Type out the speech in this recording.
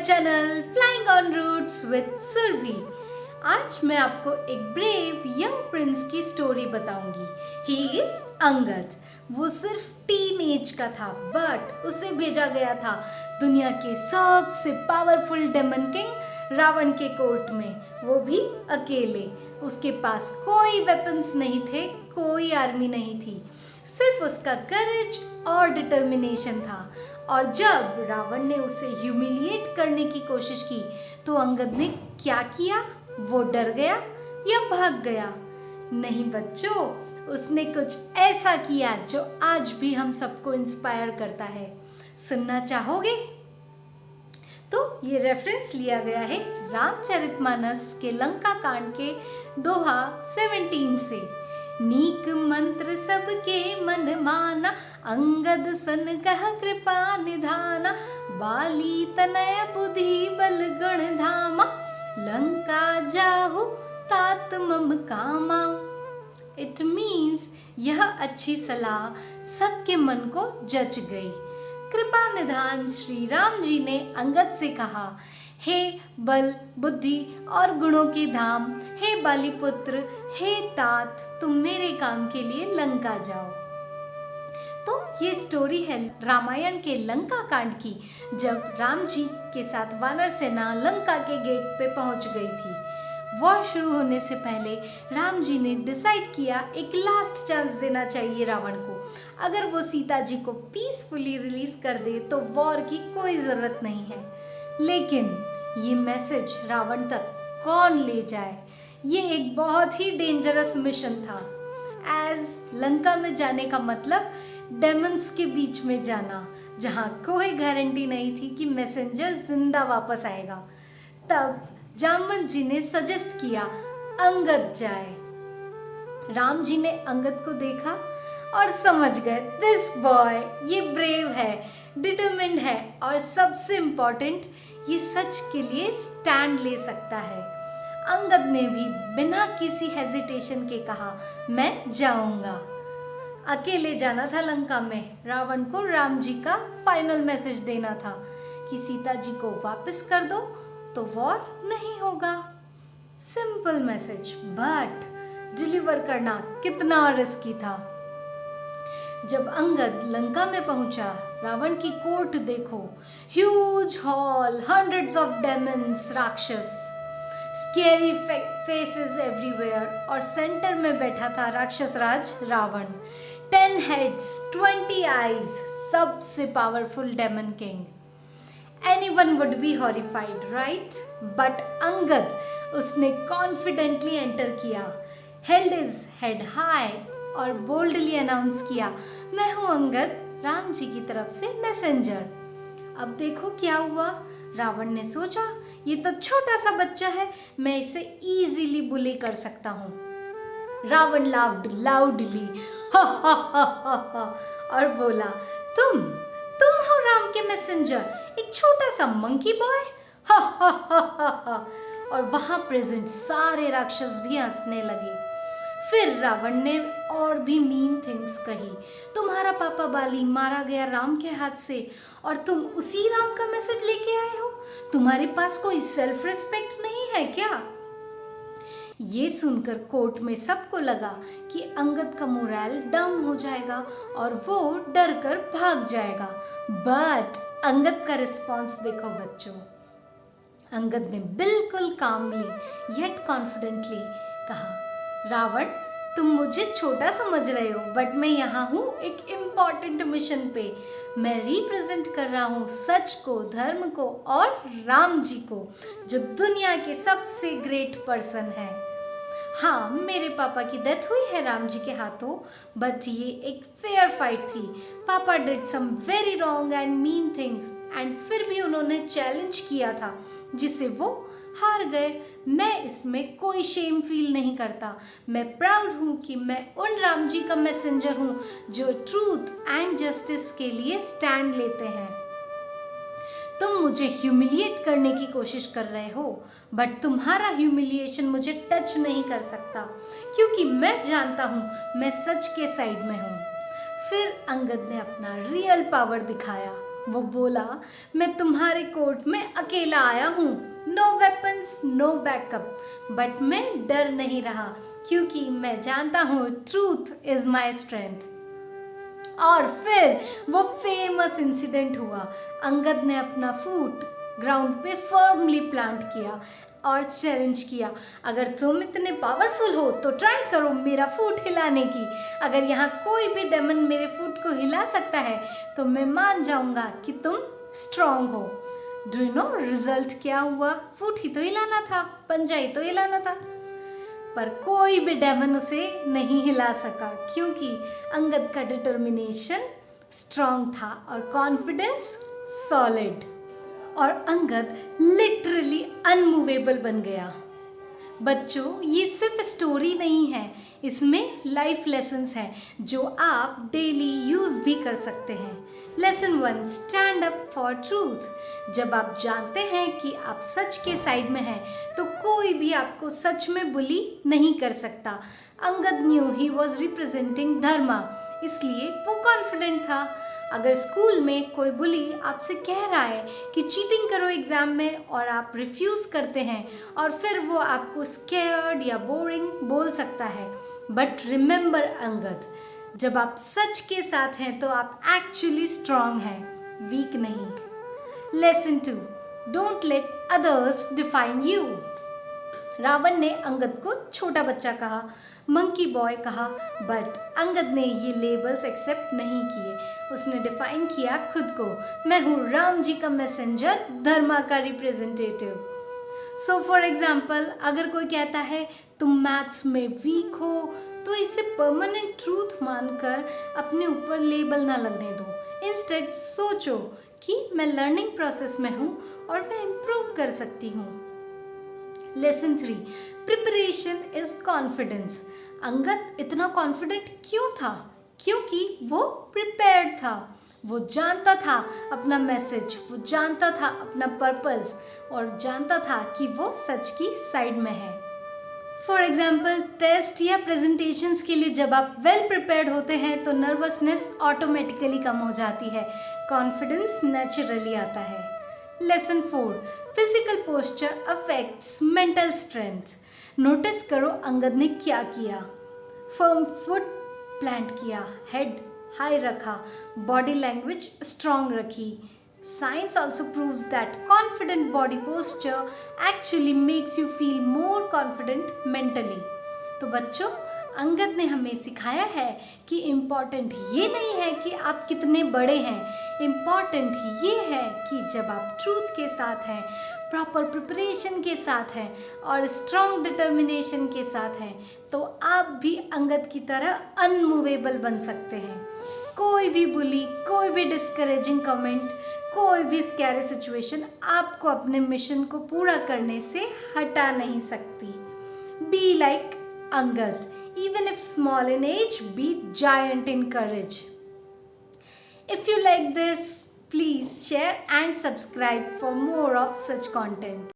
Channel flying on roots with Surabhi. आज मैं आपको एक ब्रेव यंग प्रिंस की स्टोरी बताऊंगी। He is Angad. वो सिर्फ टीन एज का था, बट उसे भेजा गया था दुनिया के सबसे पावरफुल डेमन किंग रावण के कोर्ट में, वो भी अकेले। उसके पास कोई वेपन्स नहीं थे, कोई आर्मी नहीं थी, सिर्फ उसका करेज और डिटर्मिनेशन था। और जब रावण ने उसे ह्यूमिलिएट करने की कोशिश की तो अंगद ने क्या किया? वो डर गया या भाग गया? नहीं बच्चों, उसने कुछ ऐसा किया जो आज भी हम सबको इंस्पायर करता है। सुनना चाहोगे? तो ये रेफरेंस लिया गया है रामचरितमानस के लंका कांड के दोहा 17 से। नीक मंत्र सबके मन माना, अंगद सन कह कृपा निधाना, बाली तनय बुद्धि बल गण धामा, लंका जाहु तात मम कामा। इट मीन्स यह अच्छी सलाह सबके मन को जच गई। कृपा निधान श्री राम जी ने अंगद से कहा, हे बल बुद्धि और गुणों के धाम, हे बालीपुत्र, हे तात, तुम मेरे काम के लिए लंका जाओ। तो ये स्टोरी है रामायण के लंका कांड की, जब राम जी के साथ वानर सेना लंका के गेट पे पहुंच गई थी। वॉर शुरू होने से पहले राम जी ने डिसाइड किया एक लास्ट चांस देना चाहिए रावण को। अगर वो सीता जी को पीसफुली रिलीज कर दे तो वॉर की कोई ज़रूरत नहीं है। लेकिन ये मैसेज रावण तक कौन ले जाए? ये एक बहुत ही डेंजरस मिशन था। एज लंका में जाने का मतलब डेमन्स के बीच में जाना, जहाँ कोई गारंटी नहीं थी कि मैसेंजर जिंदा वापस आएगा। तब जामवंत जी ने सजेस्ट किया अंगद जाए। राम जी ने अंगद को देखा और समझ गए, दिस बॉय ये ब्रेव है, डिटरमिन्ड है और सबसे इम्पोर्टेंट ये सच के लिए स्टैंड ले सकता है। अंगद ने भी बिना किसी हेजिटेशन के कहा, मैं जाऊंगा। अकेले जाना था लंका में। रावण को राम जी का फाइनल मैसेज देना था कि सीता जी को वापस कर दो तो वॉर नहीं होगा। सिंपल मैसेज, बट डिलीवर करना कितना रिस्की था। जब अंगद लंका में पहुंचा, रावण की कोर्ट देखो, huge hall, hundreds of Demons, राक्षस, स्केरी फेसेस एवरीवेयर, और सेंटर में बैठा था राक्षस राज रावण। 10 हेड्स, 20 आईज, सबसे powerful daemon king. Anyone would be horrified, right? But Angad, उसने कॉन्फिडेंटली एंटर किया, held his head high और बोल्डली अनाउंस किया, मैं हूँ अंगद, राम जी की तरफ से मैसेंजर। अब देखो क्या हुआ। रावण ने सोचा, ये तो छोटा सा बच्चा है, मैं इसे इजीली बुली कर सकता हूँ। रावण लाफ्ड लाउडली, हा हा हा हा हा, और बोला, तुम हो राम के मैसेंजर, एक छोटा सा मंकी बॉय, हा हा हा हा हा। और वहां प्रेजेंट सारे राक्षस भी हंसने लगे। फिर रावण ने और भी मीन थिंग्स कही, तुम्हारा पापा बाली मारा गया राम के हाथ से और तुम उसी राम का मैसेज लेके आए हो? तुम्हारे पास कोई सेल्फ रिस्पेक्ट नहीं है क्या? ये सुनकर कोर्ट में सबको लगा कि अंगद का मोरल डाउन हो जाएगा और वो डर कर भाग जाएगा। बट अंगद का रिस्पॉन्स देखो बच्चों। अंगद ने बिल्कुल कामली येट कॉन्फिडेंटली कहा, रावण, तुम मुझे छोटा समझ रहे हो, बट मैं यहाँ हूँ एक इम्पॉर्टेंट मिशन पे। मैं रिप्रेजेंट कर रहा हूँ सच को, धर्म को और राम जी को, जो दुनिया के सबसे ग्रेट पर्सन है। हाँ, मेरे पापा की डेथ हुई है राम जी के हाथों, बट ये एक फेयर फाइट थी। पापा did some very wrong and mean things and फिर भी उन्होंने चैलेंज किया था जिसे वो हार गए। मैं इसमें कोई शेम फील नहीं करता। मैं प्राउड हूँ कि मैं उन राम जी का मैसेंजर हूँ जो ट्रूथ एंड जस्टिस के लिए स्टैंड लेते हैं। तुम मुझे ह्यूमिलिएट करने की कोशिश कर रहे हो, बट तुम्हारा ह्यूमिलिएशन मुझे टच नहीं कर सकता, क्योंकि मैं जानता हूँ मैं सच के साइड में हूँ। फिर अंगद ने अपना रियल पावर दिखाया वो बोला, मैं तुम्हारे कोर्ट में अकेला आया हूँ, no weapons no backup, but मैं डर नहीं रहा क्योंकि मैं जानता हूँ ट्रूथ इज माई स्ट्रेंथ। और फिर वो फेमस इंसिडेंट हुआ। अंगद ने अपना फुट ग्राउंड पे फर्मली प्लांट किया और चैलेंज किया, अगर तुम इतने पावरफुल हो तो ट्राई करो मेरा फुट हिलाने की। अगर यहाँ कोई भी डेमन मेरे फुट को हिला सकता है तो मैं मान जाऊंगा कि तुम स्ट्रांग हो। डू यू नो रिजल्ट क्या हुआ? फुट ही तो हिलाना था, पंजा ही तो हिलाना था, पर कोई भी डेमन उसे नहीं हिला सका क्योंकि अंगद का डिटर्मिनेशन स्ट्रांग था और कॉन्फिडेंस सॉलिड, और अंगद लिटरली अनमूवेबल बन गया। बच्चों, ये सिर्फ स्टोरी नहीं है, इसमें लाइफ लेसन्स हैं जो आप डेली यूज भी कर सकते हैं। Lesson 1, stand up for truth. जब आप जानते हैं कि आप सच के साइड में हैं तो कोई भी आपको सच में बुली नहीं कर सकता। Angad knew he was representing dharma, इसलिए वो कॉन्फिडेंट था। अगर स्कूल में कोई बुली आपसे कह रहा है कि चीटिंग करो एग्जाम में और आप रिफ्यूज़ करते हैं और फिर वो आपको स्केयर्ड या बोरिंग बोल सकता है, बट रिमेंबर अंगद, जब आप सच के साथ हैं तो आप एक्चुअली स्ट्रांग हैं, वीक नहीं। Lesson 2, don't let others define you. Ravana ने अंगद को छोटा बच्चा कहा, मंकी बॉय कहा, बट अंगद ने ये लेबल्स एक्सेप्ट नहीं किए। उसने डिफाइन किया खुद को, मैं हूँ राम जी का मैसेंजर, धर्मा का रिप्रेजेंटेटिव। सो फॉर एग्जाम्पल, अगर कोई कहता है तुम मैथ्स में वीक हो तो इसे परमानेंट ट्रूथ मानकर अपने ऊपर लेबल ना लगने दो। इंस्टेड सोचो कि मैं लर्निंग प्रोसेस में हूँ और मैं इम्प्रूव कर सकती हूँ। Lesson 3, preparation is confidence. Angad इतना कॉन्फिडेंट क्यों था? क्योंकि वो प्रिपेयर्ड था। वो जानता था अपना मैसेज, वो जानता था अपना पर्पस और जानता था कि वो सच की साइड में है। फॉर एग्जाम्पल, टेस्ट या प्रेजेंटेशंस के लिए जब आप वेल प्रिपेयर्ड होते हैं तो नर्वसनेस ऑटोमेटिकली कम हो जाती है, कॉन्फिडेंस नेचुरली आता है। Lesson 4, physical posture affects mental strength. Notice करो अंगद ने क्या किया। फर्म फुट प्लांट किया, हेड हाई रखा, बॉडी लैंग्वेज स्ट्रांग रखी। Science also proves that confident body posture actually makes you feel more confident mentally. तो बच्चों, अंगद ने हमें सिखाया है कि इम्पॉर्टेंट ये नहीं है कि आप कितने बड़े हैं, इम्पॉर्टेंट ये है कि जब आप ट्रूथ के साथ हैं, प्रॉपर प्रिपरेशन के साथ हैं और स्ट्रॉन्ग डिटर्मिनेशन के साथ हैं तो आप भी अंगद की तरह अनमूवेबल बन सकते हैं। कोई भी बुली, कोई भी डिस्करेजिंग कमेंट, कोई भी स्कैरी सिचुएशन आपको अपने मिशन को पूरा करने से हटा नहीं सकती। Be like Angad, even if small in age, be giant in courage. If you like this, please share and subscribe for more of such content.